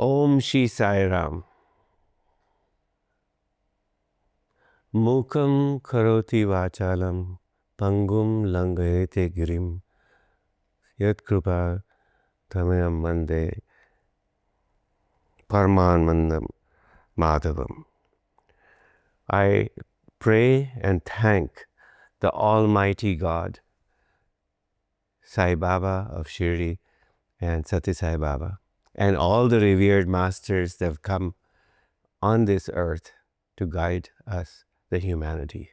Om Shri Sai Ram. Mukam karoti vachalam pangum langayate girim yat krupa tamayam mande parman mandam madhavam. I pray and thank the Almighty God, Sai Baba of Shirdi and Sathya Sai Baba, and all the revered masters that have come on this earth to guide us, the humanity.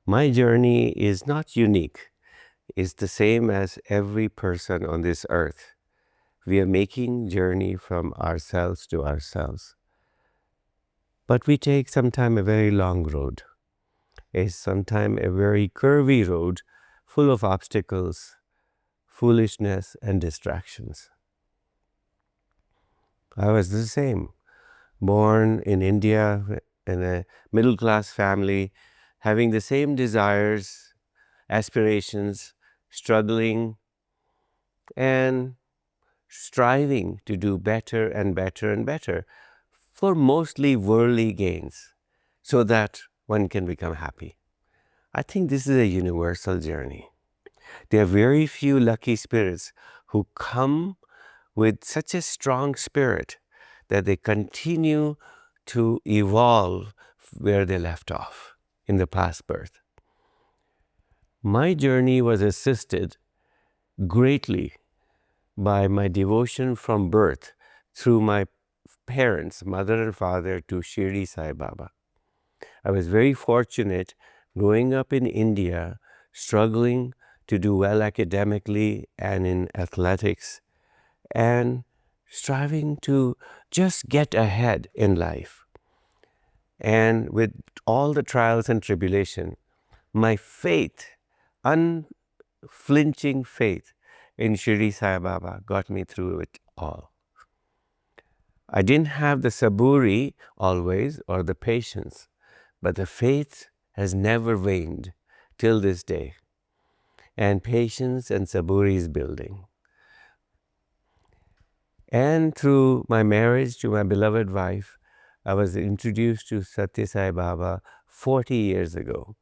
My journey is not unique. It's the same as every person on this earth. We are making journey from ourselves to ourselves. But we take sometimes a very long road. It's sometimes a very curvy road full of obstacles, foolishness, and distractions. I was the same. Born in India in a middle-class family, having the same desires, aspirations, struggling, and striving to do better and better and better for mostly worldly gains so that one can become happy. I think this is a universal journey. There are very few lucky spirits who come with such a strong spirit that they continue to evolve where they left off in the past birth. My journey was assisted greatly by my devotion from birth through my parents, mother and father, to Shirdi Sai Baba. I was very fortunate growing up in India, struggling to do well academically and in athletics, and striving to just get ahead in life. And with all the trials and tribulation, my faith, unflinching faith in Shirdi Sai Baba got me through it all. I didn't have the saburi always or the patience, but the faith has never waned till this day. And patience and saburi is building. And through my marriage to my beloved wife, I was introduced to Sathya Sai Baba 40 years ago.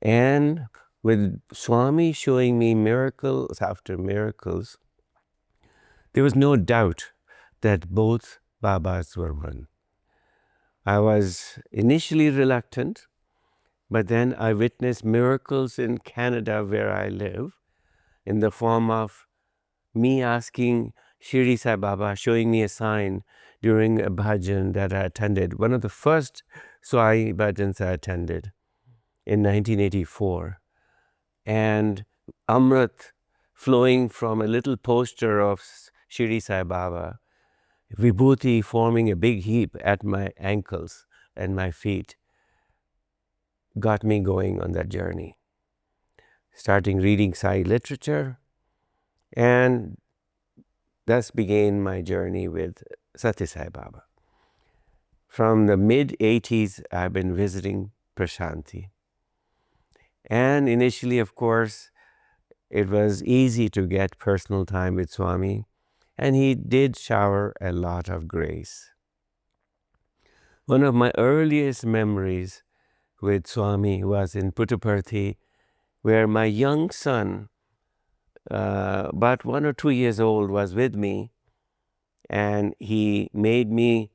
And with Swami showing me miracles after miracles, there was no doubt that both Babas were one. I was initially reluctant, but then I witnessed miracles in Canada where I live in the form of me asking Shirdi Sai Baba, showing me a sign during a bhajan that I attended, one of the first Swami bhajans I attended in 1984. And Amrit flowing from a little poster of Shirdi Sai Baba, vibhuti forming a big heap at my ankles and my feet, got me going on that journey. Starting reading Sai literature, and thus began my journey with Sathya Sai Baba. From the mid-80s, I've been visiting Prashanti. And initially, of course, it was easy to get personal time with Swami, and he did shower a lot of grace. One of my earliest memories with Swami was in Puttaparthi, where my young son, about 1 or 2 years old, was with me, and he made me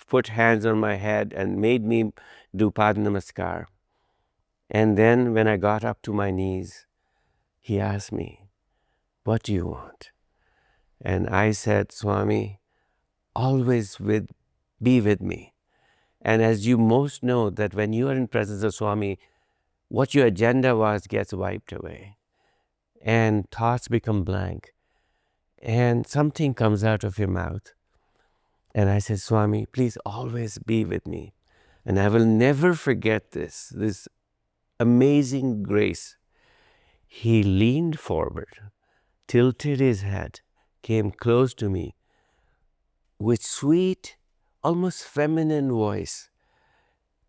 put hands on my head and made me do Pad Namaskar. And then when I got up to my knees, he asked me, "What do you want?" And I said, "Swami, always be with me." And as you most know, that when you are in presence of Swami, what your agenda was gets wiped away. And thoughts become blank. And something comes out of your mouth. And I said, "Swami, please always be with me." And I will never forget this amazing grace. He leaned forward, tilted his head, came close to me with sweet, almost feminine voice,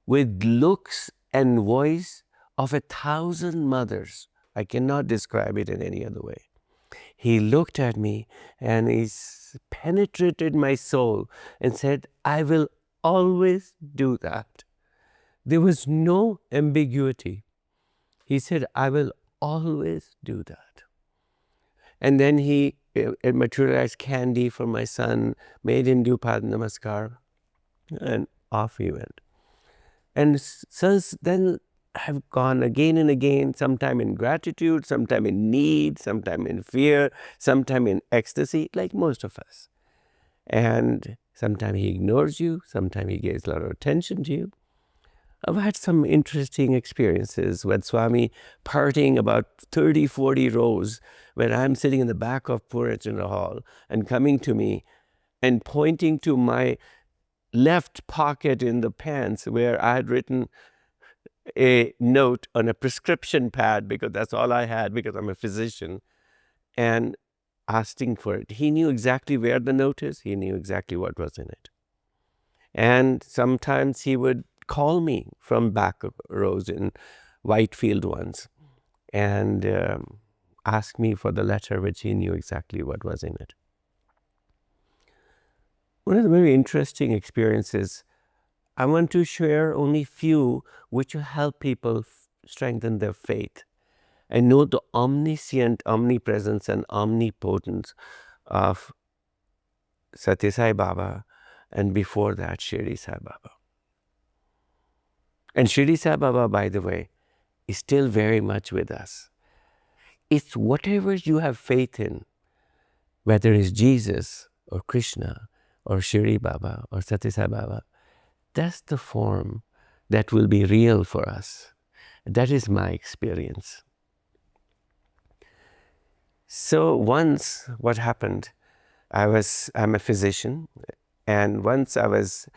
with looks and voice of 1,000 mothers. I cannot describe it in any other way. he looked at me and he penetrated my soul and said, I will always do that. There was no ambiguity. He said, I will always do that. And then he materialized candy for my son, made him do Pad Namaskar, and off he went. And since then, I've gone again and again, sometime in gratitude, sometime in need, sometime in fear, sometime in ecstasy, like most of us. And sometimes he ignores you, sometimes he gives a lot of attention to you. I've had some interesting experiences with Swami parting about 30, 40 rows when I'm sitting in the back of Purachana Hall and coming to me and pointing to my left pocket in the pants where I had written a note on a prescription pad, because that's all I had, because I'm a physician, and asking for it. He knew exactly where the note is. He knew exactly what was in it. And sometimes he would call me from back rows in Whitefield ones and ask me for the letter, which he knew exactly what was in it. One of the very interesting experiences, I want to share only few which will help people strengthen their faith and know the omniscient omnipresence and omnipotence of Sathya Sai Baba, and before that Shirdi Sai Baba. And Shirdi Sai Baba, by the way, is still very much with us. It's whatever you have faith in, whether it's Jesus or Krishna or Shirdi Baba or Sathya Sai Baba, that's the form that will be real for us. That is my experience. So once what happened, I'm a physician, and once I was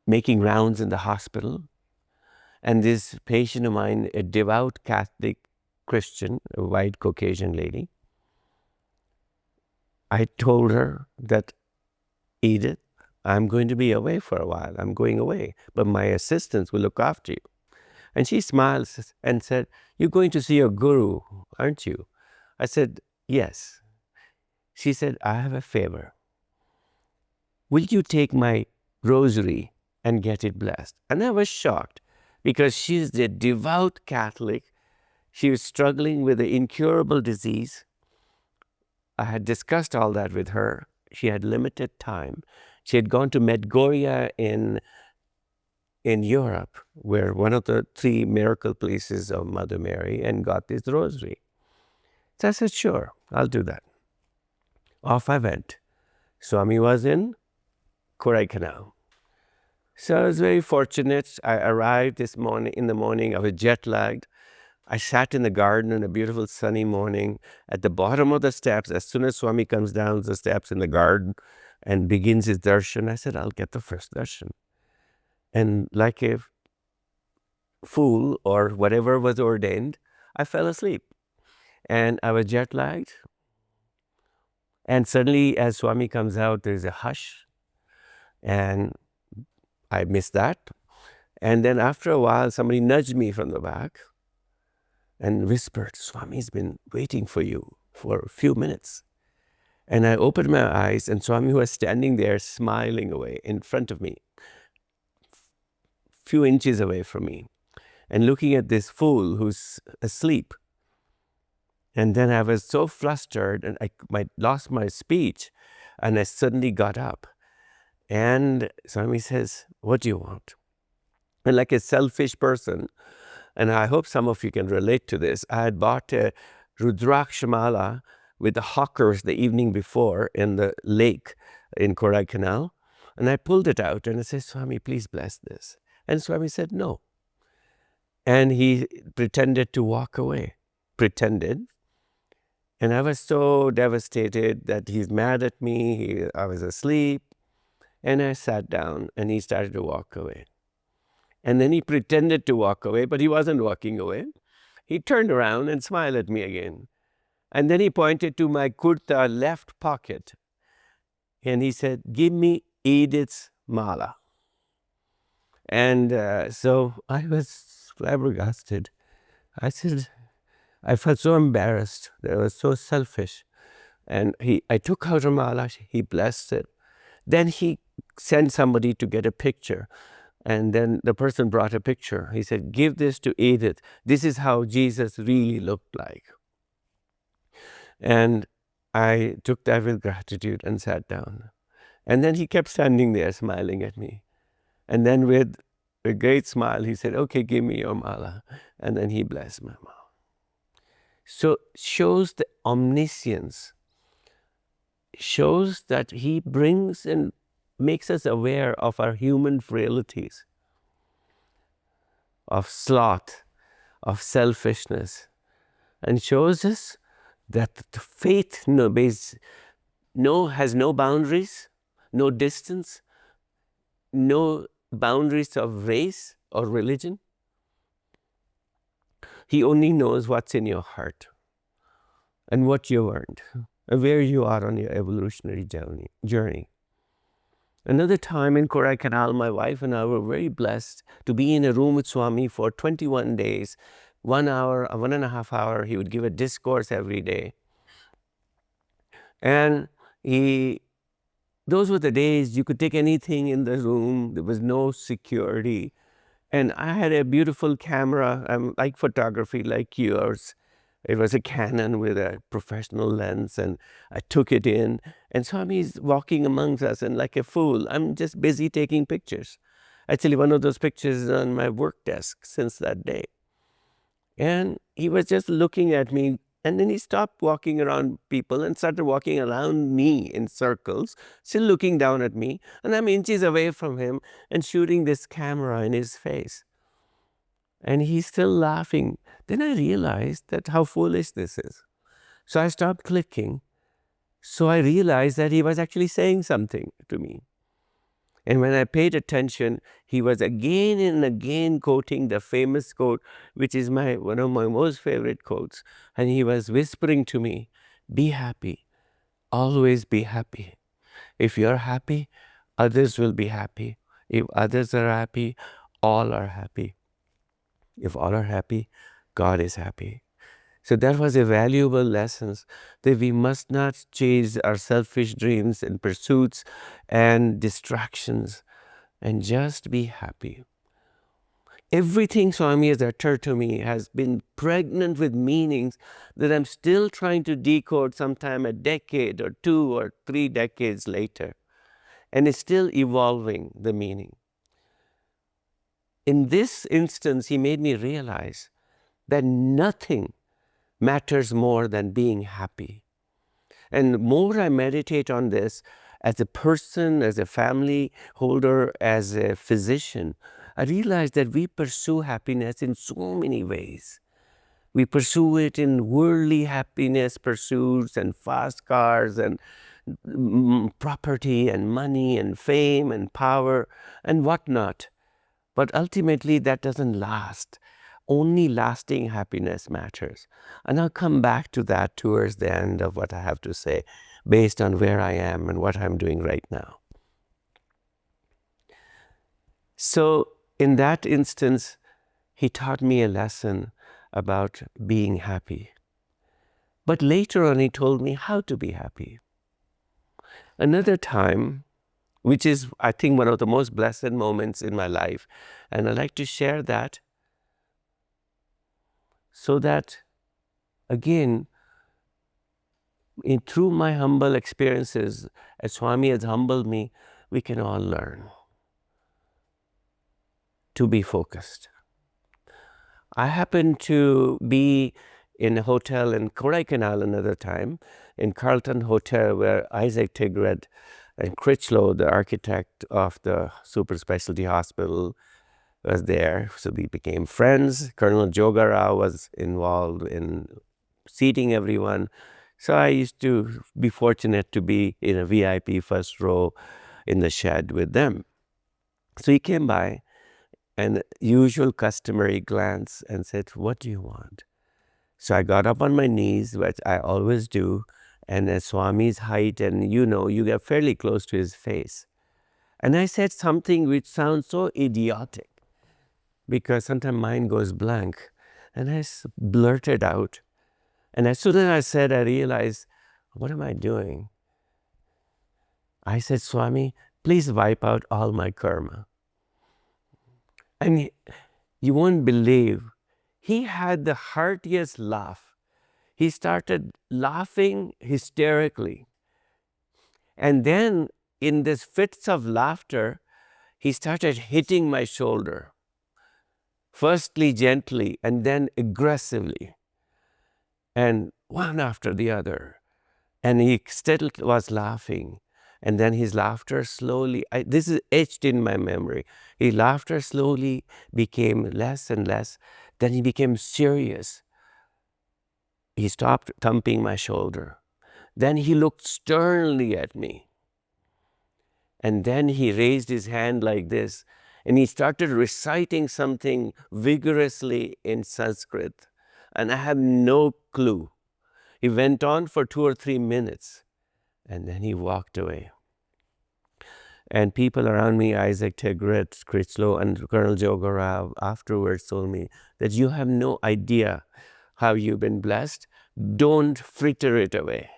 making rounds in the hospital, and this patient of mine, a devout Catholic Christian, a white Caucasian lady, I told her that, Edith, I'm going to be away for a while. I'm going away, but my assistants will look after you. And she smiled and said, you're going to see your guru, aren't you? I said, yes. She said, I have a favor. Will you take my rosary and get it blessed? And I was shocked, because she's a devout Catholic. She was struggling with an incurable disease. I had discussed all that with her. She had limited time. She had gone to Medjugorje in Europe, where one of the 3 miracle places of Mother Mary, and got this rosary. So I said, sure, I'll do that. Off I went. Swami was in Kodaikanal. So I was very fortunate. I arrived in the morning. I was jet lagged. I sat in the garden on a beautiful sunny morning at the bottom of the steps. As soon as Swami comes down the steps in the garden and begins his darshan, I said, I'll get the first darshan. And like a fool or whatever was ordained, I fell asleep. And I was jet lagged. And suddenly, as Swami comes out, there's a hush. And I missed that. And then after a while, somebody nudged me from the back and whispered, Swami's been waiting for you for a few minutes. And I opened my eyes, and Swami was standing there smiling away in front of me, few inches away from me, and looking at this fool who's asleep. And then I was so flustered, and I lost my speech, and I suddenly got up. And Swami says, what do you want? And like a selfish person, and I hope some of you can relate to this, I had bought a Rudrakshamala with the hawkers the evening before in the lake in Kodaikanal. And I pulled it out and I said, Swami, please bless this. And Swami said, no. And he pretended to walk away. Pretended. And I was so devastated that he's mad at me. I was asleep. And I sat down and he started to walk away. And then he pretended to walk away, but he wasn't walking away. He turned around and smiled at me again. And then he pointed to my kurta left pocket. And he said, give me Edith's mala. And so I was flabbergasted. I said, I felt so embarrassed. That was so selfish. And I took out a mala, he blessed it. Then he sent somebody to get a picture. And then the person brought a picture. He said, give this to Edith. This is how Jesus really looked like. And I took that with gratitude and sat down. And then he kept standing there smiling at me. And then with a great smile, he said, okay, give me your mala. And then he blessed my mala. So shows the omniscience, shows that he brings and makes us aware of our human frailties, of sloth, of selfishness, and shows us that the faith has no boundaries, no distance, no boundaries of race or religion. He only knows what's in your heart and what you earned and where you are on your evolutionary journey. Another time in Kodaikanal, my wife and I were very blessed to be in a room with Swami for 21 days, 1 hour, 1.5 hours. He would give a discourse every day. And those were the days you could take anything in the room. There was no security. And I had a beautiful camera, like photography, like yours. It was a Canon with a professional lens, and I took it in. And Swami's walking amongst us, and like a fool, I'm just busy taking pictures. Actually, one of those pictures is on my work desk since that day. And he was just looking at me, and then he stopped walking around people and started walking around me in circles, still looking down at me. And I'm inches away from him and shooting this camera in his face. And he's still laughing. Then I realized that how foolish this is. So I stopped clicking. So I realized that he was actually saying something to me. And when I paid attention, he was again and again quoting the famous quote, which is one of my most favorite quotes. And he was whispering to me, be happy, always be happy. If you're happy, others will be happy. If others are happy, all are happy. If all are happy, God is happy. So that was a valuable lesson that we must not chase our selfish dreams and pursuits and distractions, and just be happy. Everything Swami has uttered to me has been pregnant with meanings that I'm still trying to decode sometime a decade or 2 or 3 decades later. And it's still evolving the meaning. In this instance, he made me realize that nothing matters more than being happy. And the more I meditate on this, as a person, as a family holder, as a physician, I realize that we pursue happiness in so many ways. We pursue it in worldly happiness pursuits and fast cars and property and money and fame and power and whatnot. But ultimately that doesn't last. Only lasting happiness matters. And I'll come back to that towards the end of what I have to say, based on where I am and what I'm doing right now. So in that instance, he taught me a lesson about being happy. But later on, he told me how to be happy. Another time, which is, I think, one of the most blessed moments in my life, and I'd like to share that so that, again, through my humble experiences, as Swami has humbled me, we can all learn to be focused. I happened to be in a hotel in Kodaikanal another time, in Carlton Hotel, where Isaac Tigred and Critchlow, the architect of the super specialty hospital, was there. So we became friends. Colonel Jogarao was involved in seating everyone. So I used to be fortunate to be in a VIP first row in the shed with them. So he came by, and usual customary glance, and said, what do you want? So I got up on my knees, which I always do, and at Swami's height, and you get fairly close to his face. And I said something which sounds so idiotic, because sometimes mind goes blank. And I blurted out, And as soon as I said, I realized, what am I doing? I said, Swami, please wipe out all my karma. And you won't believe, he had the heartiest laugh. He started laughing hysterically. And then in this fits of laughter, he started hitting my shoulder. Firstly gently and then aggressively. And one after the other. And he still was laughing. And then his laughter slowly, this is etched in my memory. His laughter slowly became less and less. Then he became serious. He stopped thumping my shoulder. Then he looked sternly at me. And then he raised his hand like this. And he started reciting something vigorously in Sanskrit. And I have no clue. He went on for 2 or 3 minutes. And then he walked away. And people around me, Isaac Tegret, Critchlow, and Colonel Jogarao, afterwards told me that you have no idea how you've been blessed. Don't fritter it away.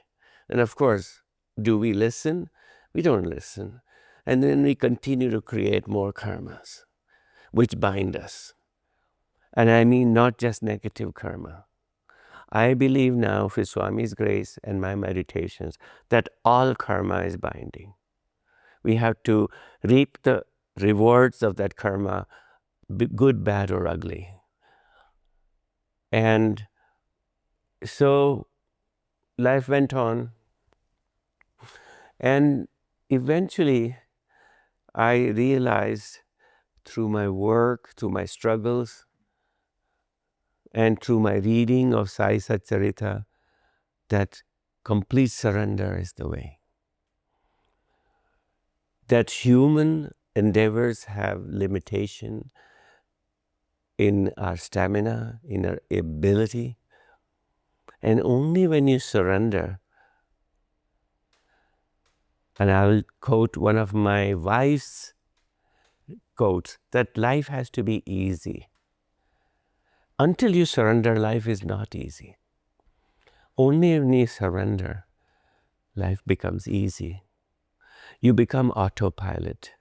And of course, do we listen? We don't listen. And then we continue to create more karmas, which bind us. And I mean not just negative karma. I believe now, with Swami's grace and my meditations, that all karma is binding. We have to reap the rewards of that karma, good, bad, or ugly. And so life went on. And eventually, I realized through my work, through my struggles, and through my reading of Sai Satcharita, that complete surrender is the way. That human endeavors have limitation in our stamina, in our ability. And only when you surrender, and I will quote one of my wife's quotes, that life has to be easy. Until you surrender, life is not easy. Only when you surrender, life becomes easy. You become autopilot.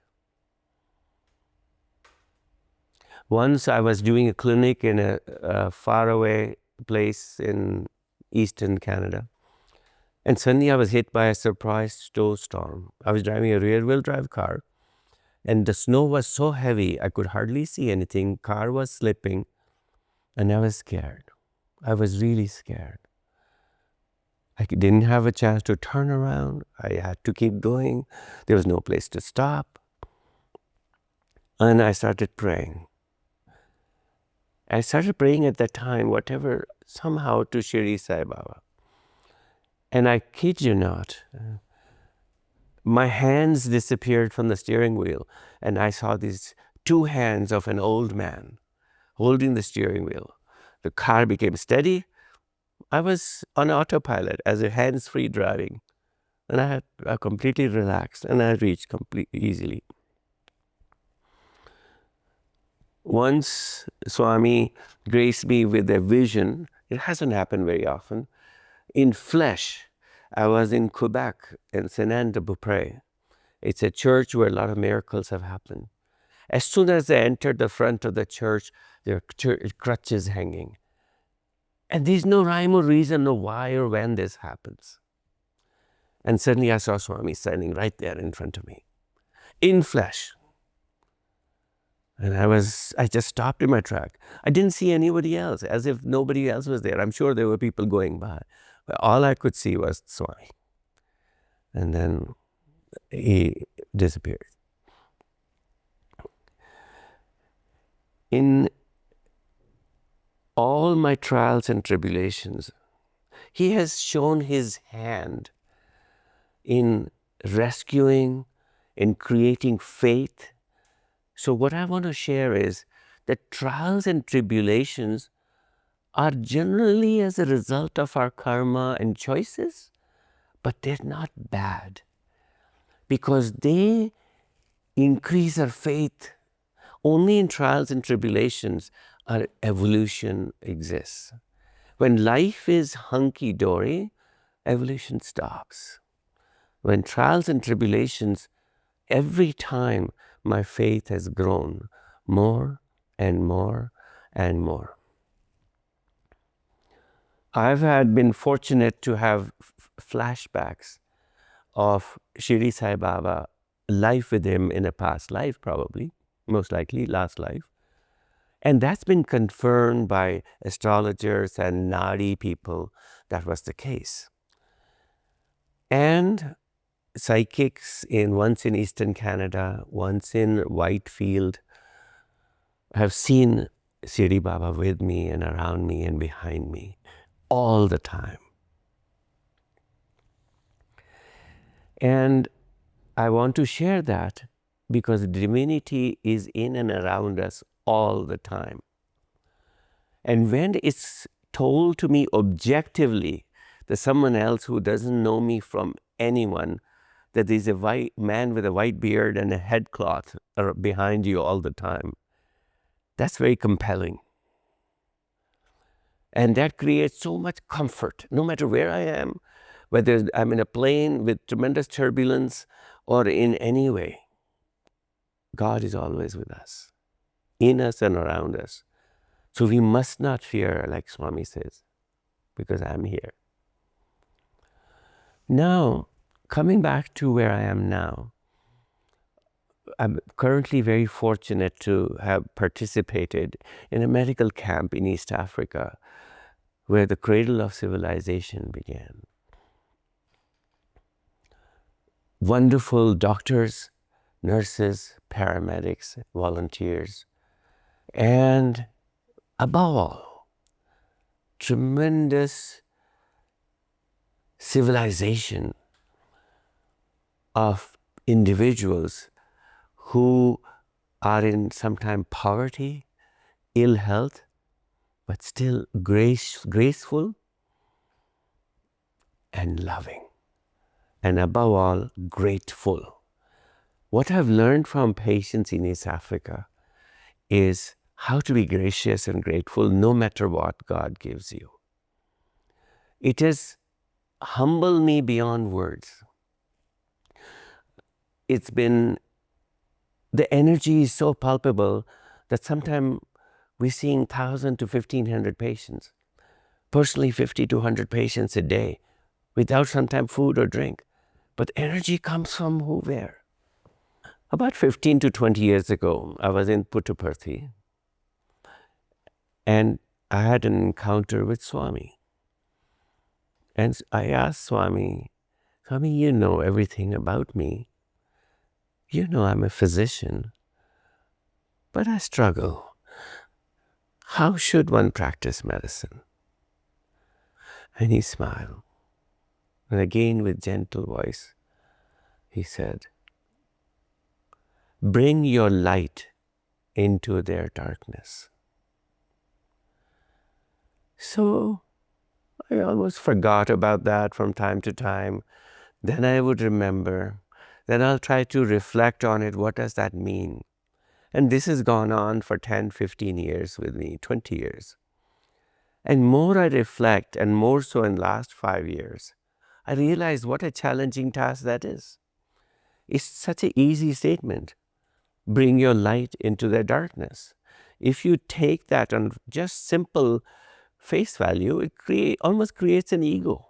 Once I was doing a clinic in a faraway place in eastern Canada. And suddenly I was hit by a surprise snowstorm. I was driving a rear-wheel drive car. And the snow was so heavy, I could hardly see anything. Car was slipping. And I was scared. I was really scared. I didn't have a chance to turn around. I had to keep going. There was no place to stop. And I started praying. I started praying at that time, whatever, somehow to Shirdi Sai Baba. And I kid you not, my hands disappeared from the steering wheel. And I saw these 2 hands of an old man holding the steering wheel. The car became steady. I was on autopilot as a hands-free driving. And I completely relaxed and I reached easily. Once Swami graced me with a vision, it hasn't happened very often, in flesh. I was in Quebec, in Saint-Anne-de-Beaupré. It's a church where a lot of miracles have happened. As soon as I entered the front of the church, there are crutches hanging. And there's no rhyme or reason, no why or when this happens. And suddenly I saw Swami standing right there in front of me, in flesh. And I just stopped in my track. I didn't see anybody else, as if nobody else was there. I'm sure there were people going by. But all I could see was Swami. And then he disappeared. In all my trials and tribulations, he has shown his hand in rescuing, in creating faith. So what I want to share is that trials and tribulations are generally as a result of our karma and choices, but they're not bad because they increase our faith. Only in trials and tribulations our evolution exists. When life is hunky-dory, evolution stops. When trials and tribulations, every time my faith has grown more and more and more. I've been fortunate to have flashbacks of Shirdi Sai Baba, life with him in a past life probably, most likely last life. And that's been confirmed by astrologers and Nadi people that was the case. And psychics once in Eastern Canada, once in Whitefield, have seen Shirdi Baba with me and around me and behind me all the time. And I want to share that because divinity is in and around us all the time. And when it's told to me objectively that someone else who doesn't know me from anyone, that there's a white man with a white beard and a headcloth behind you all the time, that's very compelling. And that creates so much comfort, no matter where I am, whether I'm in a plane with tremendous turbulence or in any way. God is always with us, in us and around us. So we must not fear, like Swami says, because I'm here. Now, coming back to where I am now, I'm currently very fortunate to have participated in a medical camp in East Africa where the cradle of civilization began. Wonderful doctors, nurses, paramedics, volunteers, and above all, tremendous civilization of individuals who are in sometimes poverty, ill health, but still graceful and loving, and above all, grateful. What I've learned from patients in East Africa is how to be gracious and grateful no matter what God gives you. It has humbled me beyond words. It's been, the energy is so palpable that sometimes we're seeing 1,000 to 1,500 patients. Personally, 50 to 100 patients a day without sometimes food or drink. But energy comes from where? About 15 to 20 years ago, I was in Puttaparthi and I had an encounter with Swami. And I asked Swami, Swami, you know everything about me. You know I'm a physician, but I struggle. How should one practice medicine? And he smiled. And again with gentle voice, he said, bring your light into their darkness. So I almost forgot about that from time to time. Then I would remember. Then I'll try to reflect on it. What does that mean? And this has gone on for 10, 15 years with me, 20 years. And more I reflect, and more so in the last 5 years, I realize what a challenging task that is. It's such an easy statement. Bring your light into their darkness. If you take that on just simple face value, it almost creates an ego.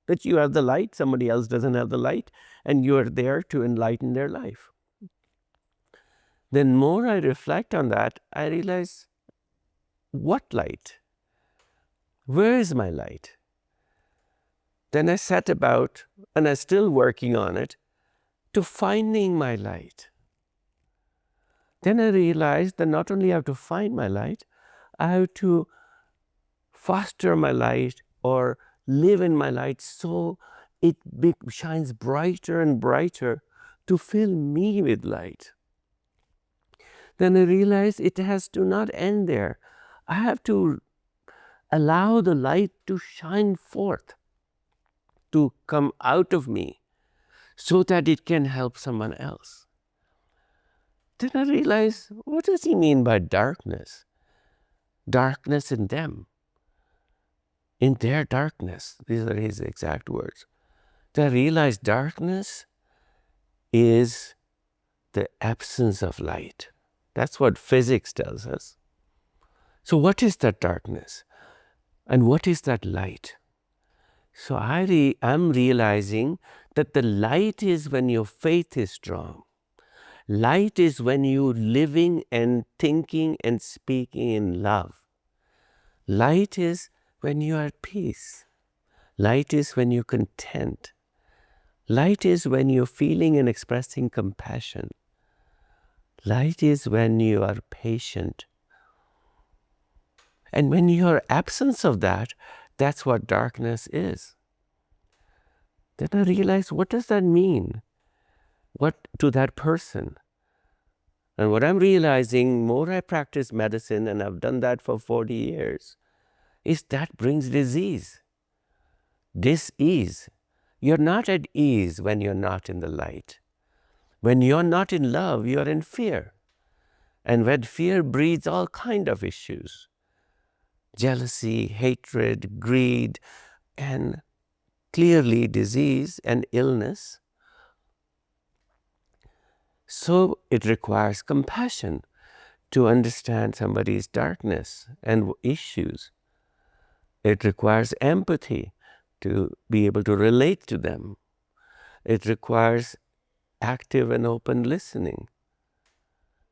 That you have the light, somebody else doesn't have the light, and you are there to enlighten their life. Then more I reflect on that, I realize, what light? Where is my light? Then I set about, and I'm still working on it, to finding my light. Then I realized that not only I have to find my light, I have to foster my light or live in my light so it shines brighter and brighter to fill me with light. Then I realized it has to not end there. I have to allow the light to shine forth, to come out of me so that it can help someone else. Then I realized, what does he mean by darkness? Darkness in them. in their darkness. These are his exact words. They realized darkness is the absence of light. That's what physics tells us. So what is that darkness? And what is that light? So I'm realizing that the light is when your faith is strong. Light is when you're living and thinking and speaking in love. Light is when you are at peace. Light is when you're content. Light is when you're feeling and expressing compassion. Light is when you are patient. And when you're absence of that, that's what darkness is. Then I realized, what does that mean? What to that person? And what I'm realizing, more I practice medicine, and I've done that for 40 years, is that brings disease. Dis-ease. You're not at ease when you're not in the light. When you're not in love, you're in fear. And when fear breeds all kind of issues. Jealousy, hatred, greed, and clearly disease and illness. So it requires compassion to understand somebody's darkness and issues. It requires empathy to be able to relate to them. It requires active and open listening,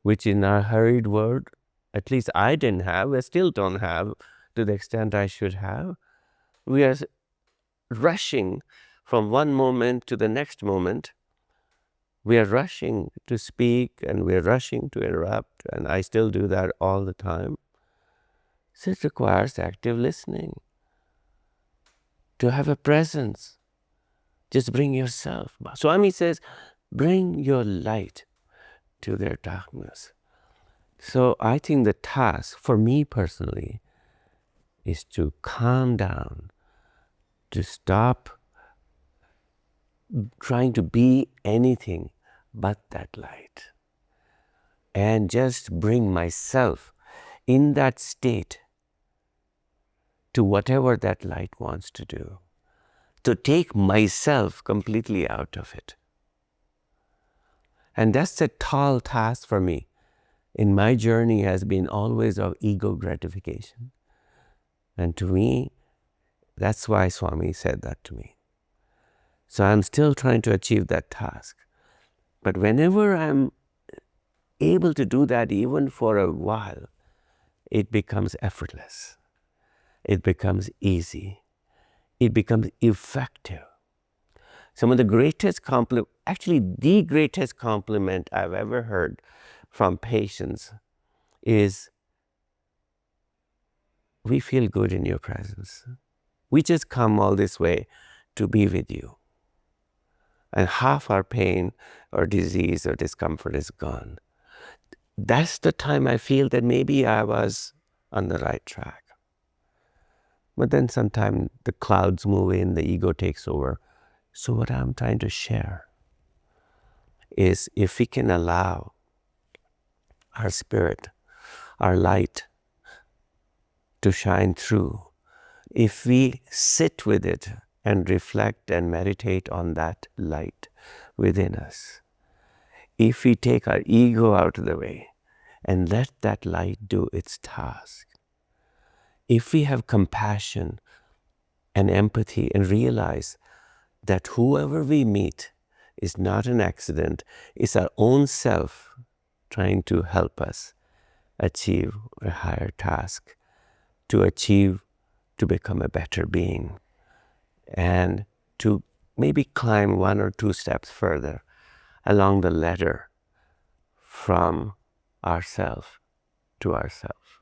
which in our hurried world, at least I didn't have, I still don't have to the extent I should have. We are rushing from one moment to the next moment. We are rushing to speak and we are rushing to interrupt, and I still do that all the time. So it requires active listening. To have a presence, just bring yourself. Swami says, bring your light to their darkness. So I think the task for me personally is to calm down, to stop trying to be anything but that light, and just bring myself in that state to whatever that light wants to do, to take myself completely out of it. And that's a tall task for me. In my journey has been always of ego gratification. And to me, that's why Swami said that to me. So I'm still trying to achieve that task. But whenever I'm able to do that, even for a while, it becomes effortless. It becomes easy. It becomes effective. Some of the greatest compliment, actually the greatest compliment I've ever heard from patients is, we feel good in your presence. We just come all this way to be with you. And half our pain or disease or discomfort is gone. That's the time I feel that maybe I was on the right track. But then sometimes the clouds move in, the ego takes over. So what I'm trying to share is, if we can allow our spirit, our light to shine through, if we sit with it and reflect and meditate on that light within us, if we take our ego out of the way and let that light do its task, if we have compassion and empathy and realize that whoever we meet is not an accident, it's our own self trying to help us achieve a higher task, to become a better being, and to maybe climb one or two steps further along the ladder from ourself to ourself.